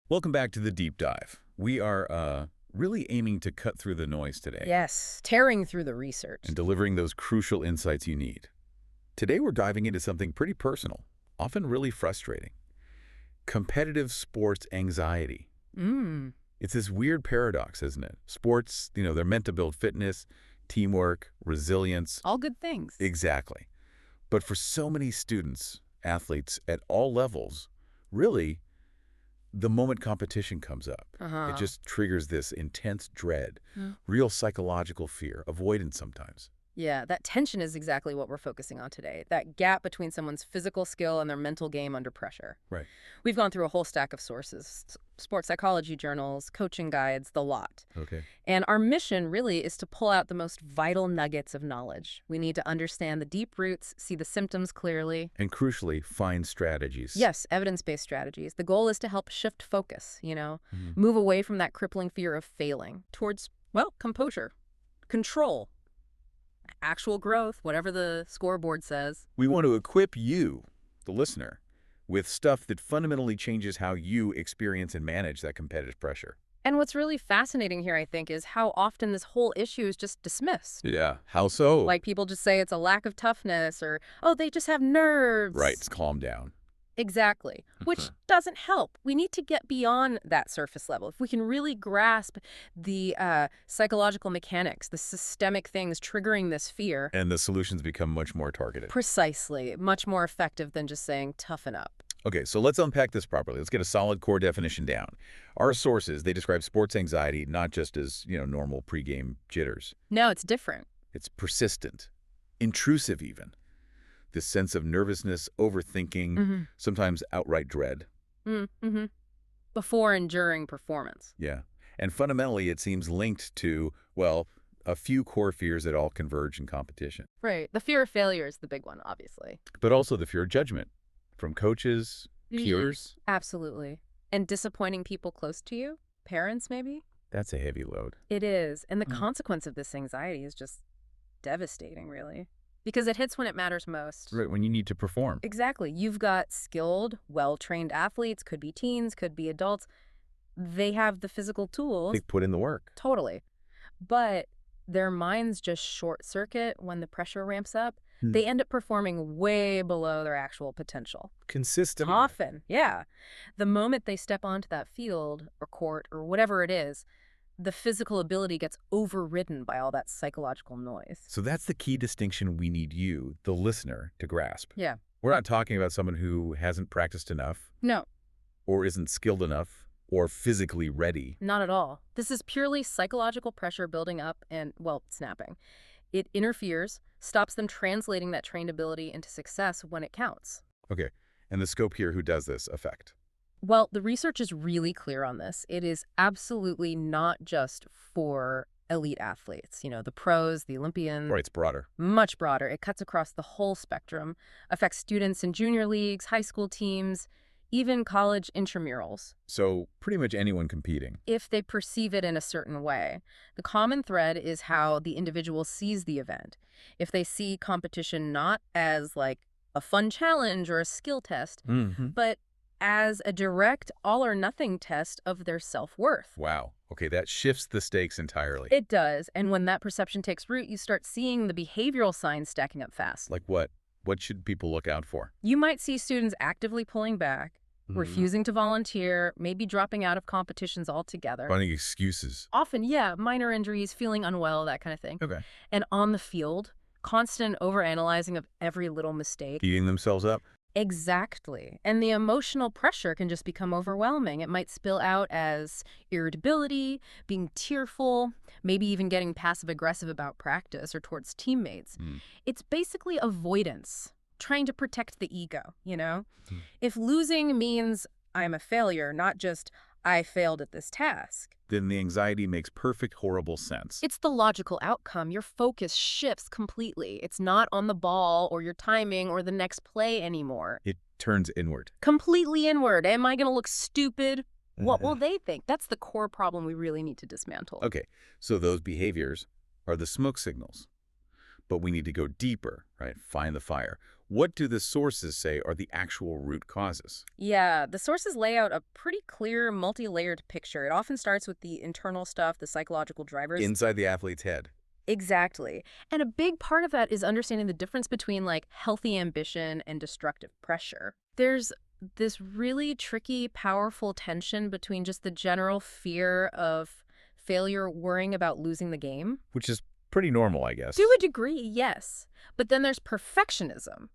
Welcome back to the deep dive. We are really aiming to cut through the noise today Yes, tearing through the research. and delivering those crucial insights you need. Today we're diving into something pretty personal, often really frustrating. Competitive sports anxiety. Mm, It's this weird paradox, isn't it? Sports, they're meant to build fitness, teamwork, resilience. all good things. Exactly. But for so many students, athletes at all levels, really, the moment competition comes up, it Uh-huh. just triggers this intense dread, Mm. real psychological fear, avoidance sometimes. Yeah, that tension is exactly what we're focusing on today. That gap between someone's physical skill and their mental game under pressure. Right. We've gone through a whole stack of sources, sports psychology journals, coaching guides, the lot. Okay. And our mission really is to pull out the most vital nuggets of knowledge. We need to understand the deep roots, see the symptoms clearly. And crucially, find strategies. Yes, evidence-based strategies. The goal is to help shift focus, Mhm. move away from that crippling fear of failing towards, well, composure, control, actual growth, whatever the scoreboard says. We want to equip you, the listener, with stuff that fundamentally changes how you experience and manage that competitive pressure. And what's really fascinating here, I think, is how often this whole issue is just dismissed. Yeah. How so? Like people just say it's a lack of toughness or, oh, they just have nerves. Right. Calm down. Exactly, which doesn't help. We need to get beyond that surface level. If we can really grasp the psychological mechanics, the systemic things triggering this fear, And the solutions become much more targeted. precisely, much more effective than just saying toughen up. Okay, so let's unpack this properly. Let's get a solid core definition down. Our sources, they describe sports anxiety not just as, normal pregame jitters. No, it's different. It's persistent, intrusive even. This sense of nervousness, overthinking, Mm-hmm. sometimes outright dread. Mm-hmm. Before and during performance. Yeah. And fundamentally, it seems linked to, well, a few core fears that all converge in competition. Right. The fear of failure is the big one, obviously. But also the fear of judgment from coaches, peers. Absolutely. And disappointing people close to you, parents maybe. That's a heavy load. It is. And the Mm. consequence of this anxiety is just devastating, really. Because it hits when it matters most. Right, when you need to perform. Exactly. You've got skilled, well-trained athletes, could be teens, could be adults. They have the physical tools. They've put in the work. Totally. But their minds just short circuit when the pressure ramps up. Hmm. They end up performing way below their actual potential. Consistent. Often, yeah. The moment they step onto that field or court or whatever it is, the physical ability gets overridden by all that psychological noise. So that's the key distinction we need you, the listener, to grasp. Yeah. We're not talking about someone who hasn't practiced enough No, or isn't skilled enough or physically ready. not at all. This is purely psychological pressure building up and, well, snapping. It interferes, stops them translating that trained ability into success when it counts. Okay, and the scope here, who does this affect? Well, the research is really clear on this. It is absolutely not just for elite athletes, the pros, the Olympians. Right, it's broader. Much broader. It cuts across the whole spectrum, affects students in junior leagues, high school teams, even college intramurals, So pretty much anyone competing. if they perceive it in a certain way. The common thread is how the individual sees the event. If they see competition not as like a fun challenge or a skill test, Mm-hmm. but as a direct all-or-nothing test of their self-worth. Wow. Okay, that shifts the stakes entirely. It does, and when that perception takes root, you start seeing the behavioral signs stacking up fast. Like what? What should people look out for? You might see students actively pulling back, refusing to volunteer, maybe dropping out of competitions altogether. Finding excuses. Often, yeah, minor injuries, feeling unwell, that kind of thing. Okay. And on the field, constant overanalyzing of every little mistake. Beating themselves up? Exactly. And the emotional pressure can just become overwhelming. It might spill out as irritability, being tearful, maybe even getting passive-aggressive about practice or towards teammates. Mm. It's basically avoidance, trying to protect the ego, Mm. If losing means I'm a failure, not just I failed at this task, Then the anxiety makes perfect, horrible sense. it's the logical outcome. Your focus shifts completely. It's not on the ball or your timing or the next play anymore. It turns inward. Completely inward. Am I going to look stupid? What will they think? That's the core problem we really need to dismantle. Okay, so those behaviors are the smoke signals. But we need to go deeper, right? Find the fire. What do the sources say are the actual root causes? Yeah, the sources lay out a pretty clear, multi-layered picture. It often starts with the internal stuff, the psychological drivers. Inside the athlete's head. Exactly. And a big part of that is understanding the difference between like healthy ambition and destructive pressure. There's this really tricky, powerful tension between just the general fear of failure, worrying about losing the game. Which is pretty normal, I guess. To a degree, yes. But then there's perfectionism,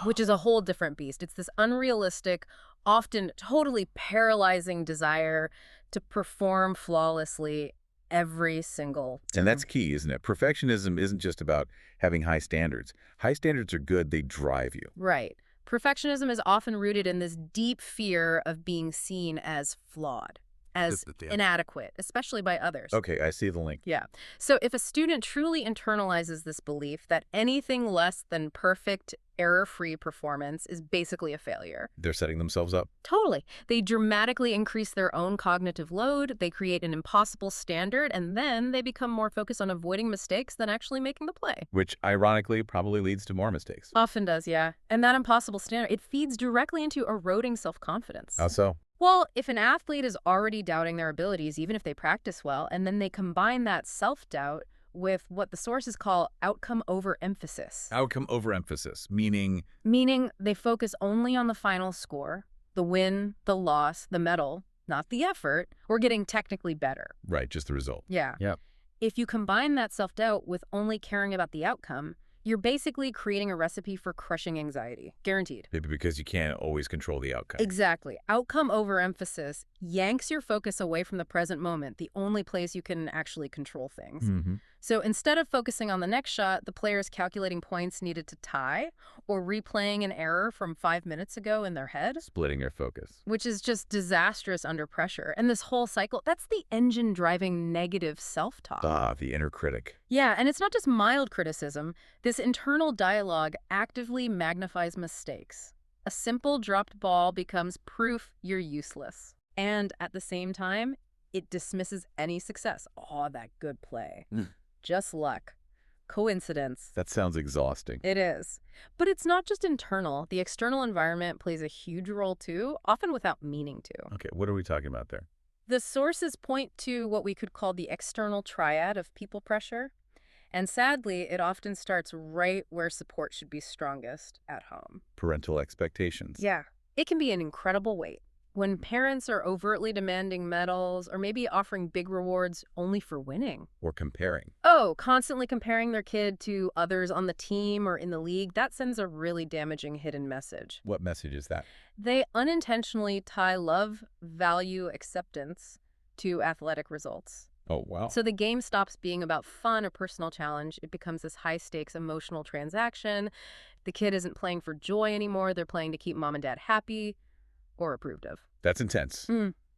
which is a whole different beast. It's this unrealistic, often totally paralyzing desire to perform flawlessly every single time. And that's key, isn't it? Perfectionism isn't just about having high standards. High standards are good. They drive you. Right. Perfectionism is often rooted in this deep fear of being seen as flawed, as inadequate, especially by others. Okay, I see the link. Yeah. So if a student truly internalizes this belief that anything less than perfect, error-free performance is basically a failure. They're setting themselves up. Totally. They dramatically increase their own cognitive load, they create an impossible standard, and then they become more focused on avoiding mistakes than actually making the play. Which, ironically, probably leads to more mistakes. Often does, yeah. And that impossible standard, it feeds directly into eroding self-confidence. How so? Well, if an athlete is already doubting their abilities, even if they practice well, and then they combine that self-doubt with what the sources call outcome overemphasis. Outcome overemphasis, meaning... Meaning they focus only on the final score, the win, the loss, the medal, not the effort, or getting technically better. Right, just the result. Yeah. Yep. If you combine that self-doubt with only caring about the outcome, you're basically creating a recipe for crushing anxiety. Guaranteed. Maybe because you can't always control the outcome. Exactly. Outcome overemphasis yanks your focus away from the present moment, the only place you can actually control things. Mm-hmm. So instead of focusing on the next shot, the player's calculating points needed to tie or replaying an error from 5 minutes ago in their head. Splitting your focus. Which is just disastrous under pressure. And this whole cycle, that's the engine driving negative self-talk. Ah, the inner critic. Yeah, and it's not just mild criticism. This internal dialogue actively magnifies mistakes. A simple dropped ball becomes proof you're useless. And at the same time, it dismisses any success. Oh, that good play. Just luck. Coincidence. That sounds exhausting. It is. But it's not just internal. The external environment plays a huge role too, often without meaning to. Okay, what are we talking about there? The sources point to what we could call the external triad of people pressure. And sadly, it often starts right where support should be strongest, at home. Parental expectations. Yeah. It can be an incredible weight. When parents are overtly demanding medals or maybe offering big rewards only for winning. Or comparing. Oh, constantly comparing their kid to others on the team or in the league, that sends a really damaging hidden message. What message is that? They unintentionally tie love, value, acceptance to athletic results. Oh, wow. So the game stops being about fun or personal challenge. It becomes this high-stakes emotional transaction. The kid isn't playing for joy anymore. They're playing to keep mom and dad happy or approved of. That's intense.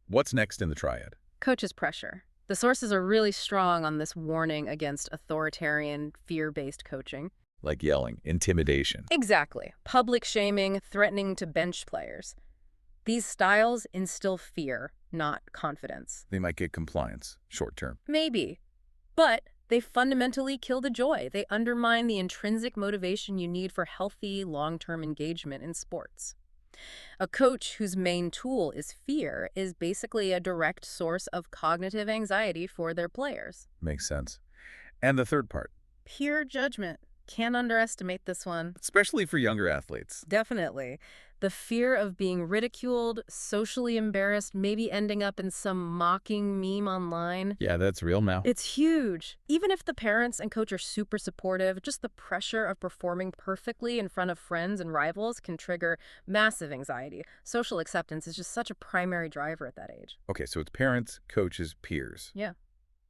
What's next in the triad? Coach's pressure. The sources are really strong on this warning against authoritarian, fear-based coaching. Like yelling, intimidation. Exactly. Public shaming, threatening to bench players. These styles instill fear, not confidence. They might get compliance, short term. Maybe. But they fundamentally kill the joy. They undermine the intrinsic motivation you need for healthy, long-term engagement in sports. A coach whose main tool is fear is basically a direct source of cognitive anxiety for their players. Makes sense. And the third part? Pure judgment. Can't underestimate this one. Especially for younger athletes. Definitely. The fear of being ridiculed, socially embarrassed, maybe ending up in some mocking meme online. Yeah, that's real now. It's huge. Even if the parents and coach are super supportive, just the pressure of performing perfectly in front of friends and rivals can trigger massive anxiety. Social acceptance is just such a primary driver at that age. Okay, so it's parents, coaches, peers. Yeah.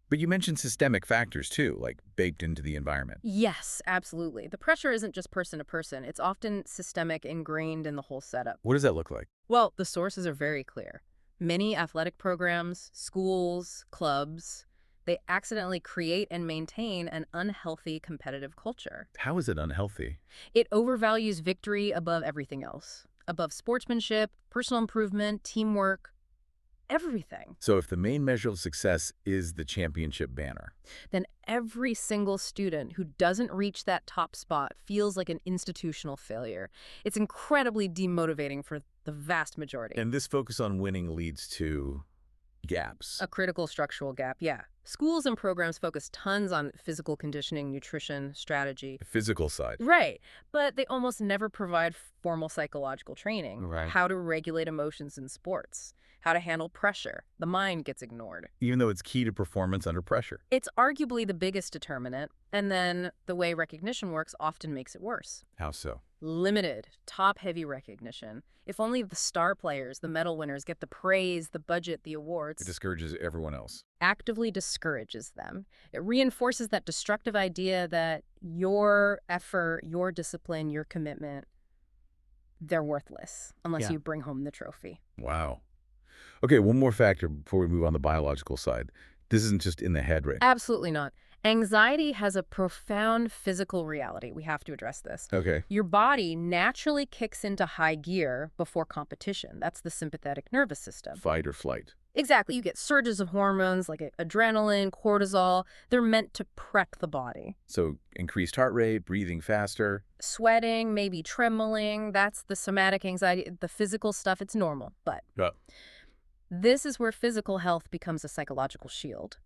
But you mentioned systemic factors too, like baked into the environment. Yes, absolutely. The pressure isn't just person to person. It's often systemic, ingrained in the whole setup. What does that look like? Well, the sources are very clear. Many athletic programs, schools, clubs, they accidentally create and maintain an unhealthy competitive culture. How is it unhealthy? It overvalues victory above everything else, above sportsmanship, personal improvement, teamwork. everything. So if the main measure of success is the championship banner. Then every single student who doesn't reach that top spot feels like an institutional failure. It's incredibly demotivating for the vast majority. And this focus on winning leads to gaps. A critical structural gap, yeah. Schools and programs focus tons on physical conditioning, nutrition, strategy. The physical side. Right, but they almost never provide formal psychological training. Right. How to regulate emotions in sports, how to handle pressure. The mind gets ignored. Even though it's key to performance under pressure. It's arguably the biggest determinant, and then the way recognition works often makes it worse. How so? Limited, top-heavy recognition. If only the star players, the medal winners, get the praise, the budget, the awards. It discourages everyone else. Actively discourages them. It reinforces that destructive idea that your effort, your discipline, your commitment, they're worthless unless you bring home the trophy. Wow. Okay, one more factor before we move on the biological side. This isn't just in the head, right? Absolutely not. Anxiety has a profound physical reality. We have to address this. Okay. Your body naturally kicks into high gear before competition. That's the sympathetic nervous system. Fight or flight. Exactly. You get surges of hormones like adrenaline, cortisol. They're meant to prep the body. So increased heart rate, breathing faster. Sweating, maybe trembling. That's the somatic anxiety. The physical stuff, it's normal. But this is where physical health becomes a psychological shield.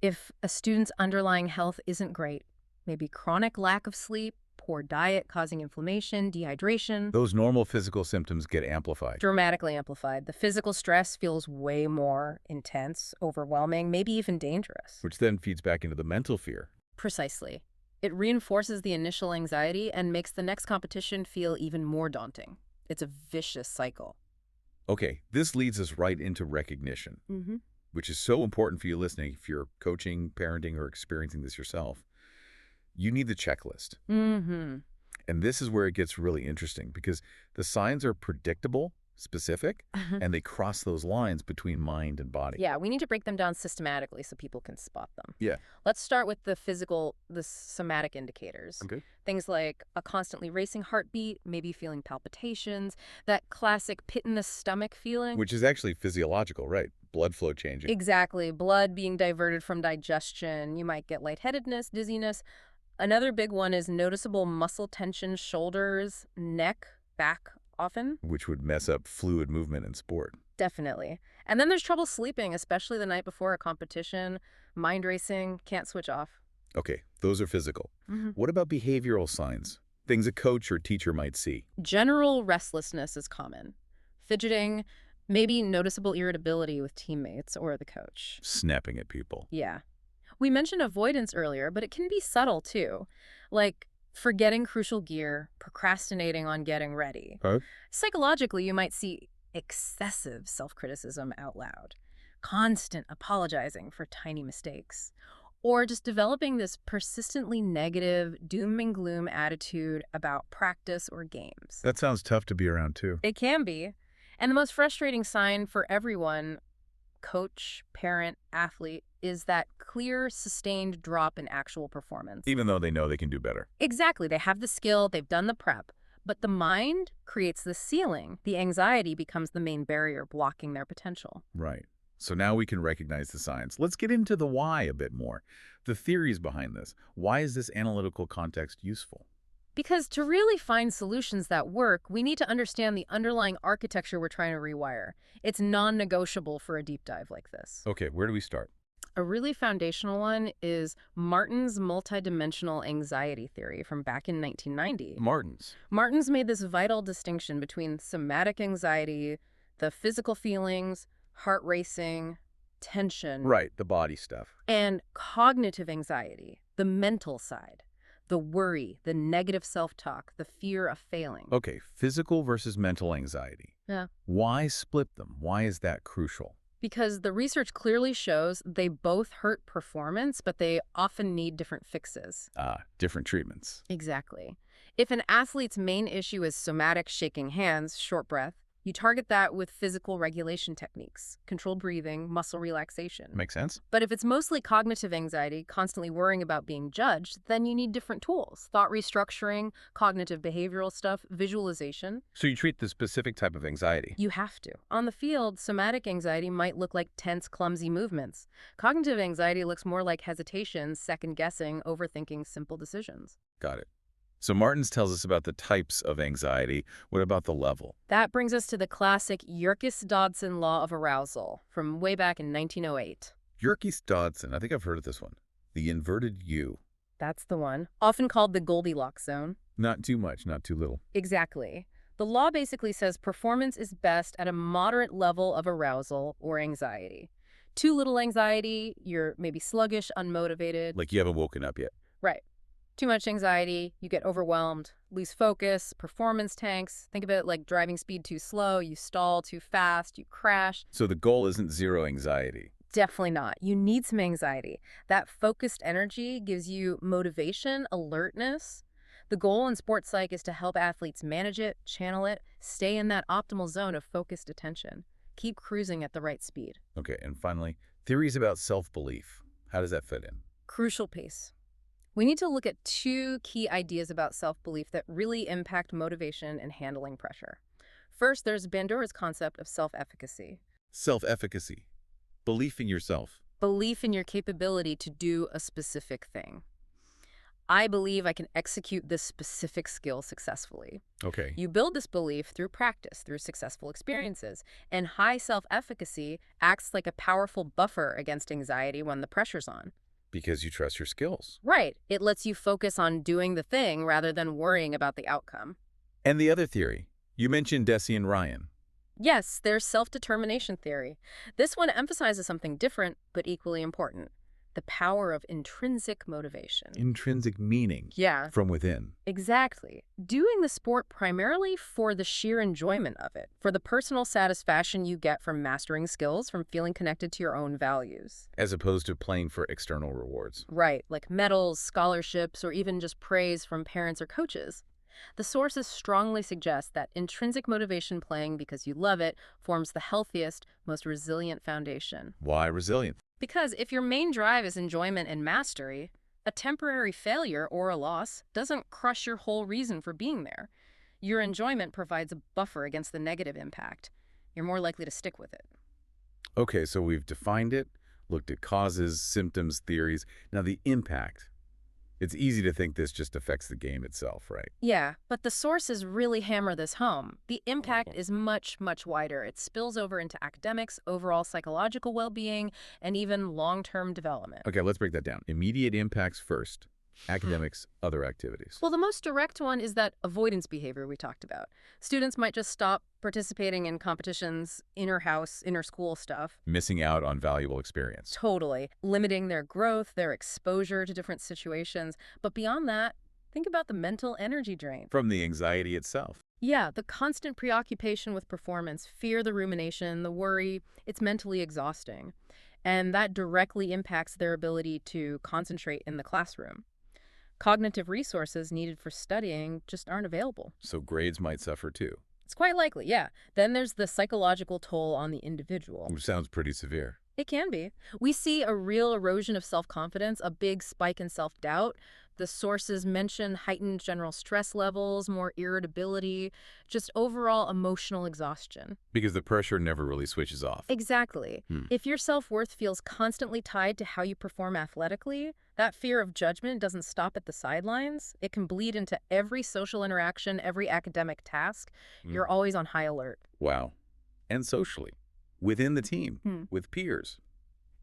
If a student's underlying health isn't great, maybe chronic lack of sleep, poor diet causing inflammation, dehydration. Those normal physical symptoms get amplified. Dramatically amplified. The physical stress feels way more intense, overwhelming, maybe even dangerous. Which then feeds back into the mental fear. Precisely. It reinforces the initial anxiety and makes the next competition feel even more daunting. It's a vicious cycle. Okay, this leads us right into recognition, which is so important for you listening if you're coaching, parenting, or experiencing this yourself. You need the checklist. And this is where it gets really interesting because the signs are predictable, specific, and they cross those lines between mind and body. Yeah, we need to break them down systematically so people can spot them. Yeah. Let's start with the somatic indicators. Okay. Things like a constantly racing heartbeat, maybe feeling palpitations, that classic pit in the stomach feeling. Which is actually physiological, right? Blood flow changing. Exactly. Blood being diverted from digestion. You might get lightheadedness, dizziness. Another big one is noticeable muscle tension, shoulders, neck, back often. Which would mess up fluid movement in sport. Definitely. And then there's trouble sleeping, especially the night before a competition. Mind racing, can't switch off. Okay, those are physical. What about behavioral signs? Things a coach or teacher might see. General restlessness is common. Fidgeting, maybe noticeable irritability with teammates or the coach. Snapping at people. Yeah. We mentioned avoidance earlier, but it can be subtle too. Like forgetting crucial gear, procrastinating on getting ready. Psychologically, you might see excessive self-criticism out loud, constant apologizing for tiny mistakes, or just developing this persistently negative doom and gloom attitude about practice or games. That sounds tough to be around too. It can be. And the most frustrating sign for everyone, coach, parent, athlete, is that clear, sustained drop in actual performance. Even though they know they can do better. Exactly. They have the skill, they've done the prep, but the mind creates the ceiling. The anxiety becomes the main barrier blocking their potential. Right. So now we can recognize the signs. Let's get into the why a bit more. The theories behind this. Why is this analytical context useful? Because to really find solutions that work, we need to understand the underlying architecture we're trying to rewire. It's non-negotiable for a deep dive like this. Okay, where do we start? A really foundational one is Martin's multidimensional anxiety theory from back in 1990. Martin's made this vital distinction between somatic anxiety, the physical feelings, heart racing, tension. Right, the body stuff. And cognitive anxiety, the mental side. The worry, the negative self-talk, the fear of failing. Okay, physical versus mental anxiety. Yeah. Why split them? Why is that crucial? Because the research clearly shows they both hurt performance, but they often need different fixes. Different treatments. Exactly. If an athlete's main issue is somatic shaking hands, short breath, You target that with physical regulation techniques, controlled breathing, muscle relaxation. Makes sense. But if it's mostly cognitive anxiety, constantly worrying about being judged, then you need different tools. Thought restructuring, cognitive behavioral stuff, visualization. So you treat the specific type of anxiety. You have to. On the field, somatic anxiety might look like tense, clumsy movements. Cognitive anxiety looks more like hesitation, second-guessing, overthinking simple decisions. Got it. So Martins tells us about the types of anxiety. What about the level? That brings us to the classic Yerkes-Dodson law of arousal from way back in 1908. Yerkes-Dodson. I think I've heard of this one. The inverted U. That's the one. Often called the Goldilocks zone. Not too much, not too little. Exactly. The law basically says performance is best at a moderate level of arousal or anxiety. Too little anxiety, you're maybe sluggish, unmotivated. Like you haven't woken up yet. Right. Too much anxiety, you get overwhelmed, lose focus, performance tanks. Think of it like driving speed too slow, you stall too fast, you crash. So the goal isn't zero anxiety. Definitely not. You need some anxiety. That focused energy gives you motivation, alertness. The goal in sports psych is to help athletes manage it, channel it, stay in that optimal zone of focused attention. Keep cruising at the right speed. Okay, and finally, theories about self-belief. How does that fit in? Crucial piece. We need to look at two key ideas about self-belief that really impact motivation and handling pressure. First, there's Bandura's concept of self-efficacy. Self-efficacy. Belief in yourself. Belief in your capability to do a specific thing. I believe I can execute this specific skill successfully. Okay. You build this belief through practice, through successful experiences, and high self-efficacy acts like a powerful buffer against anxiety when the pressure's on. Because you trust your skills. Right. It lets you focus on doing the thing rather than worrying about the outcome. And the other theory. You mentioned Deci and Ryan. Yes, there's self-determination theory. This one emphasizes something different, but equally important. The power of intrinsic motivation. Intrinsic meaning. Yeah. From within. Exactly. Doing the sport primarily for the sheer enjoyment of it, for the personal satisfaction you get from mastering skills, from feeling connected to your own values. As opposed to playing for external rewards. Right, like medals, scholarships, or even just praise from parents or coaches. The sources strongly suggest that intrinsic motivation, playing because you love it, forms the healthiest, most resilient foundation. Why resilient? Because if your main drive is enjoyment and mastery, a temporary failure or a loss doesn't crush your whole reason for being there. Your enjoyment provides a buffer against the negative impact. You're more likely to stick with it. Okay, so we've defined it, looked at causes, symptoms, theories. Now the impact. It's easy to think this just affects the game itself, right? Yeah, but the sources really hammer this home. The impact is much, much wider. It spills over into academics, overall psychological well-being, and even long-term development. Okay, let's break that down. Immediate impacts first. Academics, other activities. Well, the most direct one is that avoidance behavior we talked about. Students might just stop participating in competitions, inter-house, inter-school stuff. Missing out on valuable experience. Totally. Limiting their growth, their exposure to different situations. But beyond that, think about the mental energy drain. From the anxiety itself. Yeah, the constant preoccupation with performance, fear, the rumination, the worry, it's mentally exhausting. And that directly impacts their ability to concentrate in the classroom. Cognitive resources needed for studying just aren't available. So grades might suffer too. It's quite likely, yeah. Then there's the psychological toll on the individual. Which sounds pretty severe. It can be. We see a real erosion of self-confidence, a big spike in self-doubt. The sources mention heightened general stress levels, more irritability, just overall emotional exhaustion. Because the pressure never really switches off. Exactly. If your self-worth feels constantly tied to how you perform athletically, that fear of judgment doesn't stop at the sidelines. It can bleed into every social interaction, every academic task. You're always on high alert. Wow. And socially. Within the team. With peers.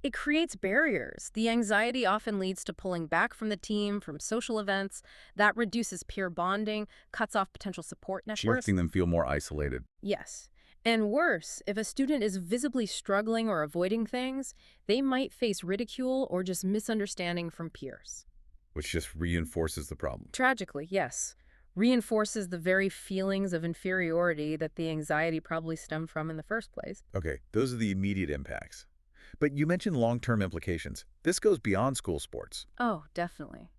It creates barriers. The anxiety often leads to pulling back from the team, from social events. That reduces peer bonding, cuts off potential support networks. Making them feel more isolated. Yes. And worse, if a student is visibly struggling or avoiding things, they might face ridicule or just misunderstanding from peers. Which just reinforces the problem. Tragically, yes. Reinforces the very feelings of inferiority that the anxiety probably stemmed from in the first place. Okay, those are the immediate impacts. But you mentioned long-term implications. This goes beyond school sports. Oh, definitely.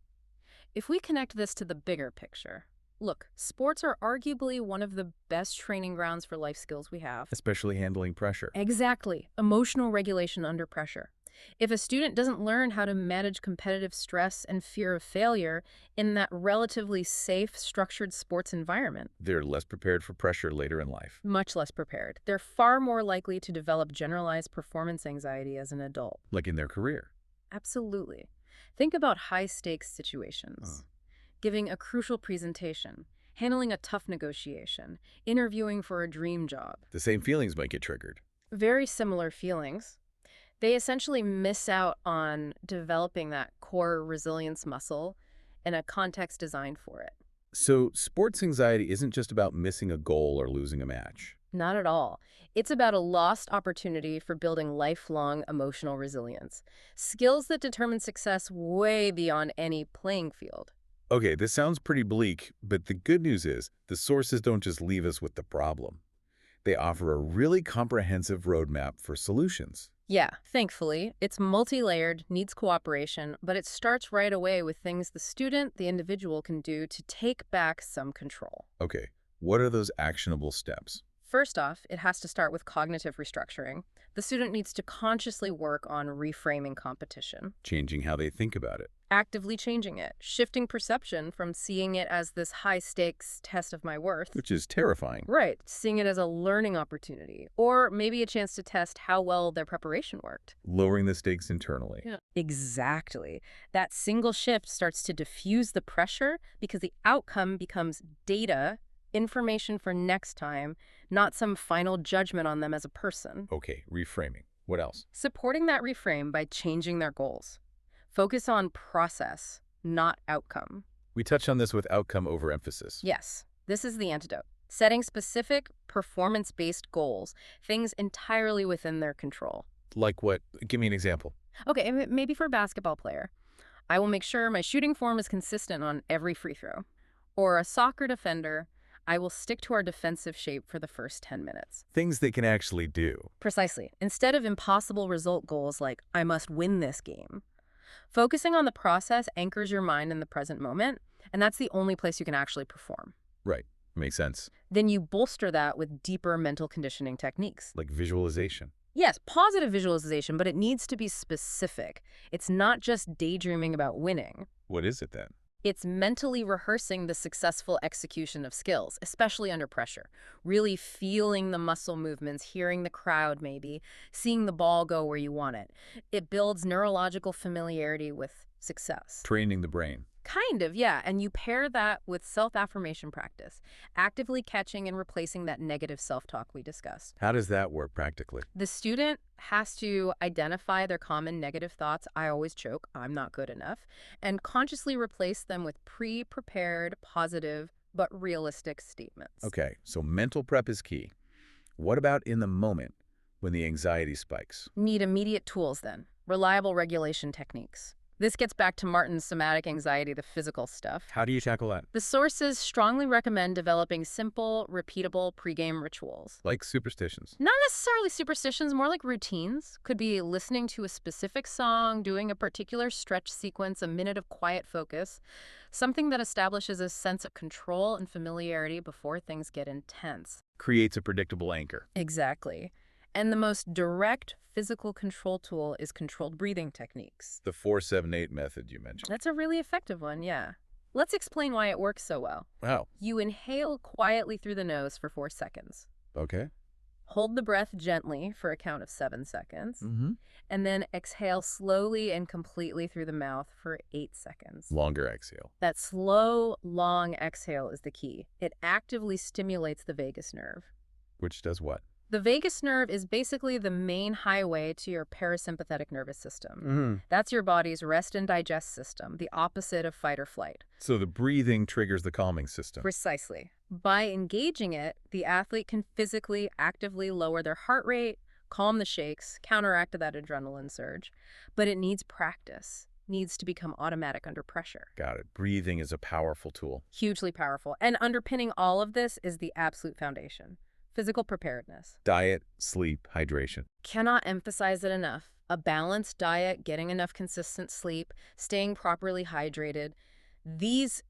If we connect this to the bigger picture, Look, sports are arguably one of the best training grounds for life skills we have. Especially handling pressure. Exactly. Emotional regulation under pressure. If a student doesn't learn how to manage competitive stress and fear of failure in that relatively safe, structured sports environment, They're less prepared for pressure later in life. much less prepared. They're far more likely to develop generalized performance anxiety as an adult. Like in their career. Absolutely. Think about high-stakes situations. Giving a crucial presentation, handling a tough negotiation, interviewing for a dream job. The same feelings might get triggered. Very similar feelings. They essentially miss out on developing that core resilience muscle in a context designed for it. So sports anxiety isn't just about missing a goal or losing a match. Not at all. It's about a lost opportunity for building lifelong emotional resilience. Skills that determine success way beyond any playing field. Okay, this sounds pretty bleak, but the good news is the sources don't just leave us with the problem. They offer a really comprehensive roadmap for solutions. Yeah, thankfully, it's multi-layered, needs cooperation, but it starts right away with things the student, the individual can do to take back some control. Okay, what are those actionable steps? First off, it has to start with cognitive restructuring. The student needs to consciously work on reframing competition, Changing how they think about it. actively changing it, shifting perception from seeing it as this high-stakes test of my worth. Which is terrifying. Right, seeing it as a learning opportunity, or maybe a chance to test how well their preparation worked. Lowering the stakes internally. Yeah. Exactly. That single shift starts to diffuse the pressure because the outcome becomes data, information for next time, not some final judgment on them as a person. Okay, reframing. What else? Supporting that reframe by changing their goals. Focus on process, not outcome. We touched on this with outcome overemphasis. Yes, this is the antidote. Setting specific, performance-based goals, things entirely within their control. Like what? Give me an example. Okay, maybe for a basketball player, I will make sure my shooting form is consistent on every free throw. Or a soccer defender, I will stick to our defensive shape for the first 10 minutes. Things they can actually do. Precisely. Instead of impossible result goals like, I must win this game. Focusing on the process anchors your mind in the present moment, and that's the only place you can actually perform. Right. Makes sense. Then you bolster that with deeper mental conditioning techniques. Like visualization. Yes, positive visualization, but it needs to be specific. It's not just daydreaming about winning. What is it then? It's mentally rehearsing the successful execution of skills, especially under pressure. Really feeling the muscle movements, hearing the crowd maybe, seeing the ball go where you want it. It builds neurological familiarity with success. Training the brain. Kind of, yeah. And you pair that with self-affirmation practice, actively catching and replacing that negative self-talk we discussed. How does that work practically? The student has to identify their common negative thoughts, I always choke, I'm not good enough, and consciously replace them with pre-prepared, positive, but realistic statements. Okay, so mental prep is key. What about in the moment when the anxiety spikes? Need immediate tools then, reliable regulation techniques. This gets back to Martin's somatic anxiety, the physical stuff. How do you tackle that? The sources strongly recommend developing simple, repeatable pregame rituals. Like superstitions. Not necessarily superstitions, more like routines. Could be listening to a specific song, doing a particular stretch sequence, a minute of quiet focus, something that establishes a sense of control and familiarity before things get intense. Creates a predictable anchor. Exactly. And the most direct physical control tool is controlled breathing techniques. The 4-7-8 method you mentioned. That's a really effective one, yeah. Let's explain why it works so well. Wow. You inhale quietly through the nose for 4 seconds. Okay. Hold the breath gently for a count of 7 seconds. And then exhale slowly and completely through the mouth for 8 seconds. Longer exhale. That slow, long exhale is the key. It actively stimulates the vagus nerve. Which does what? The vagus nerve is basically the main highway to your parasympathetic nervous system. That's your body's rest and digest system, the opposite of fight or flight. So the breathing triggers the calming system. Precisely. By engaging it, the athlete can physically, actively lower their heart rate, calm the shakes, counteract that adrenaline surge. But it needs practice, needs to become automatic under pressure. Got it. Breathing is a powerful tool. Hugely powerful. And underpinning all of this is the absolute foundation. Physical preparedness. Diet, sleep, hydration. Cannot emphasize it enough. A balanced diet, getting enough consistent sleep, staying properly hydrated. These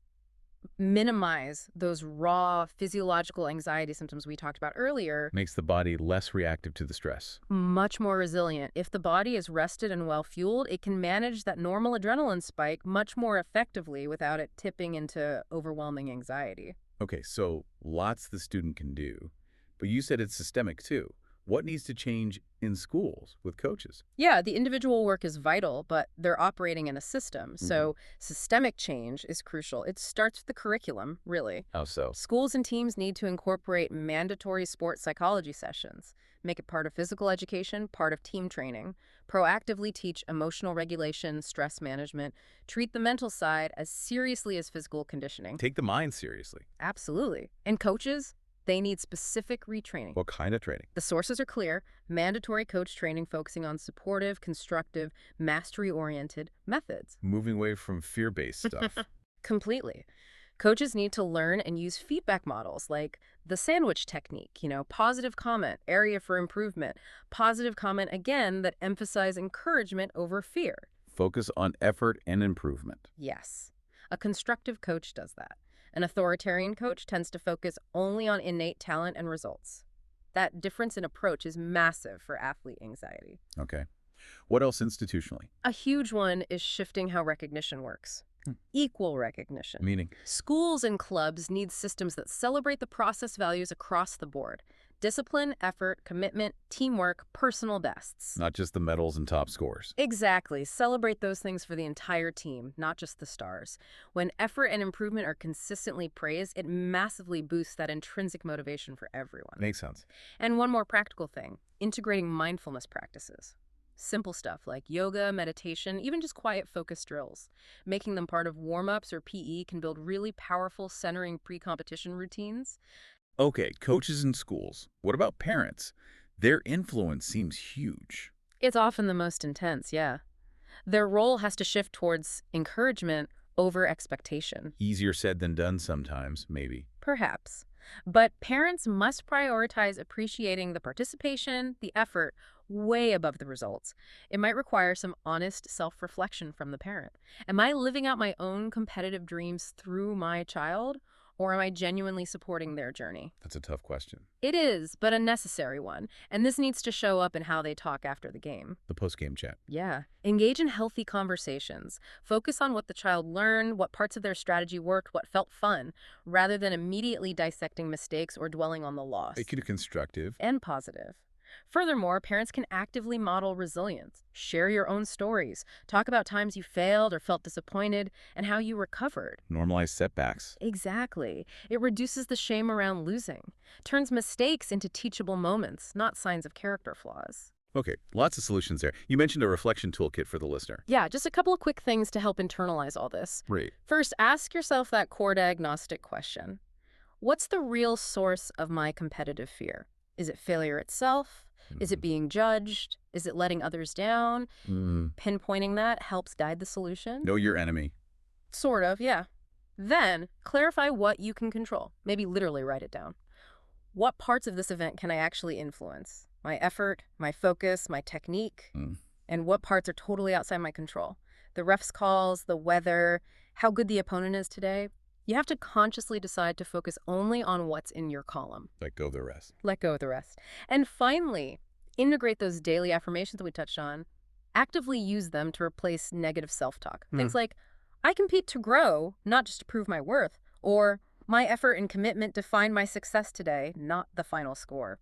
minimize those raw physiological anxiety symptoms we talked about earlier. Makes the body less reactive to the stress. Much more resilient. If the body is rested and well-fueled, it can manage that normal adrenaline spike much more effectively without it tipping into overwhelming anxiety. Okay, so lots the student can do, but you said it's systemic too. What needs to change in schools with coaches? Yeah, the individual work is vital, but they're operating in a system. So systemic change is crucial. It starts with the curriculum, really. How so? Schools and teams need to incorporate mandatory sports psychology sessions, make it part of physical education, part of team training, proactively teach emotional regulation, stress management, treat the mental side as seriously as physical conditioning. Take the mind seriously. Absolutely. And coaches, they need specific retraining. What kind of training? The sources are clear. Mandatory coach training focusing on supportive, constructive, mastery-oriented methods. Moving away from fear-based stuff. Completely. Coaches need to learn and use feedback models like the sandwich technique, positive comment, area for improvement, positive comment, again, that emphasize encouragement over fear. Focus on effort and improvement. Yes. A constructive coach does that. An authoritarian coach tends to focus only on innate talent and results. That difference in approach is massive for athlete anxiety. Okay. What else institutionally? A huge one is shifting how recognition works. Equal recognition. Meaning? Schools and clubs need systems that celebrate the process values across the board. Discipline, effort, commitment, teamwork, personal bests. Not just the medals and top scores. Exactly. Celebrate those things for the entire team, not just the stars. When effort and improvement are consistently praised, it massively boosts that intrinsic motivation for everyone. Makes sense. And one more practical thing, integrating mindfulness practices. Simple stuff like yoga, meditation, even just quiet focus drills. Making them part of warm-ups or PE can build really powerful centering pre-competition routines. Okay, coaches in schools. What about parents? Their influence seems huge. It's often the most intense, yeah. Their role has to shift towards encouragement over expectation. Easier said than done sometimes, maybe. Perhaps. But parents must prioritize appreciating the participation, the effort, way above the results. It might require some honest self-reflection from the parent. Am I living out my own competitive dreams through my child? Or am I genuinely supporting their journey? That's a tough question. It is, but a necessary one. And this needs to show up in how they talk after the game. The post-game chat. Yeah. Engage in healthy conversations. Focus on what the child learned, what parts of their strategy worked, what felt fun, rather than immediately dissecting mistakes or dwelling on the loss. Make it constructive. And positive. Furthermore, parents can actively model resilience. Share your own stories. Talk about times you failed or felt disappointed and how you recovered. Normalize setbacks. Exactly. It reduces the shame around losing. Turns mistakes into teachable moments, not signs of character flaws. Okay, lots of solutions there. You mentioned a reflection toolkit for the listener. Yeah, just a couple of quick things to help internalize all this. Right. First, ask yourself that core diagnostic question. What's the real source of my competitive fear? Is it failure itself? Is it being judged? Is it letting others down? Pinpointing that helps guide the solution. Know your enemy. Sort of, yeah. Then, clarify what you can control. Maybe literally write it down. What parts of this event can I actually influence? My effort, my focus, my technique? And what parts are totally outside my control? The ref's calls, the weather, how good the opponent is today? You have to consciously decide to focus only on what's in your column. Let go of the rest. Let go of the rest. And finally, integrate those daily affirmations that we touched on. Actively use them to replace negative self-talk. Things like, I compete to grow, not just to prove my worth. Or, my effort and commitment define my success today, not the final score.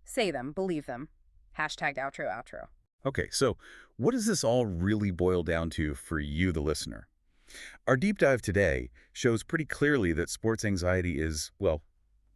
Say them, believe them. #outro. Okay, so what does this all really boil down to for you, the listener? Our deep dive today shows pretty clearly that sports anxiety is, well,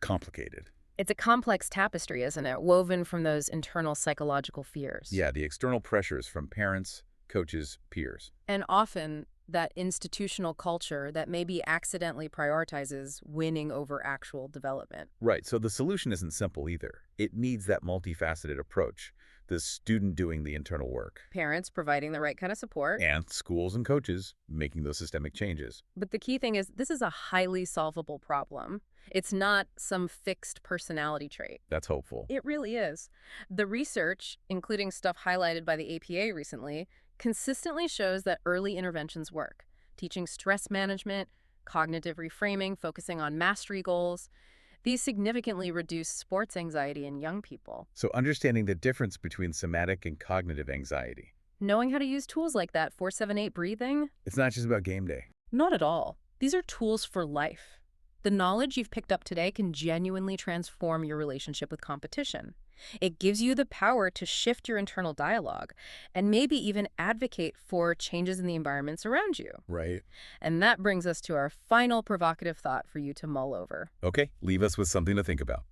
complicated. It's a complex tapestry, isn't it? Woven from those internal psychological fears. Yeah, the external pressures from parents, coaches, peers. And often that institutional culture that maybe accidentally prioritizes winning over actual development. Right, so the solution isn't simple either. It needs that multifaceted approach. The student doing the internal work. Parents providing the right kind of support. And schools and coaches making those systemic changes. But the key thing is this is a highly solvable problem. It's not some fixed personality trait. That's hopeful. It really is. The research, including stuff highlighted by the APA recently, consistently shows that early interventions work. Teaching stress management, cognitive reframing, focusing on mastery goals. These significantly reduce sports anxiety in young people. So understanding the difference between somatic and cognitive anxiety. Knowing how to use tools like that 4-7-8 breathing? It's not just about game day. Not at all. These are tools for life. The knowledge you've picked up today can genuinely transform your relationship with competition. It gives you the power to shift your internal dialogue and maybe even advocate for changes in the environments around you. Right. And that brings us to our final provocative thought for you to mull over. Okay, leave us with something to think about.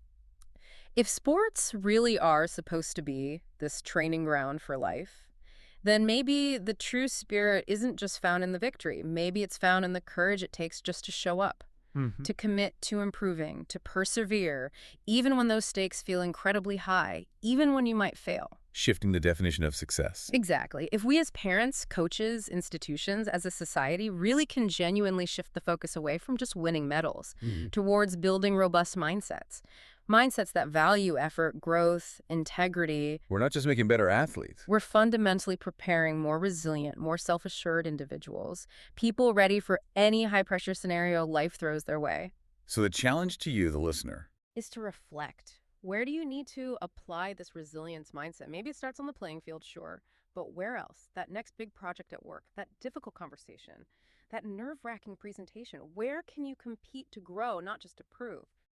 If sports really are supposed to be this training ground for life, then maybe the true spirit isn't just found in the victory. Maybe it's found in the courage it takes just to show up, to commit to improving, to persevere, even when those stakes feel incredibly high, even when you might fail. Shifting the definition of success. Exactly. If we as parents, coaches, institutions, as a society really can genuinely shift the focus away from just winning medals towards building robust mindsets, mindsets that value effort, growth, integrity, We're not just making better athletes. we're fundamentally preparing more resilient, more self-assured individuals, people ready for any high-pressure scenario life throws their way. So the challenge to you, the listener, Is to reflect. Where do you need to apply this resilience mindset? Maybe it starts on the playing field, sure, but where else? That next big project at work, that difficult conversation, that nerve-wracking presentation. Where can you compete to grow, not just to prove?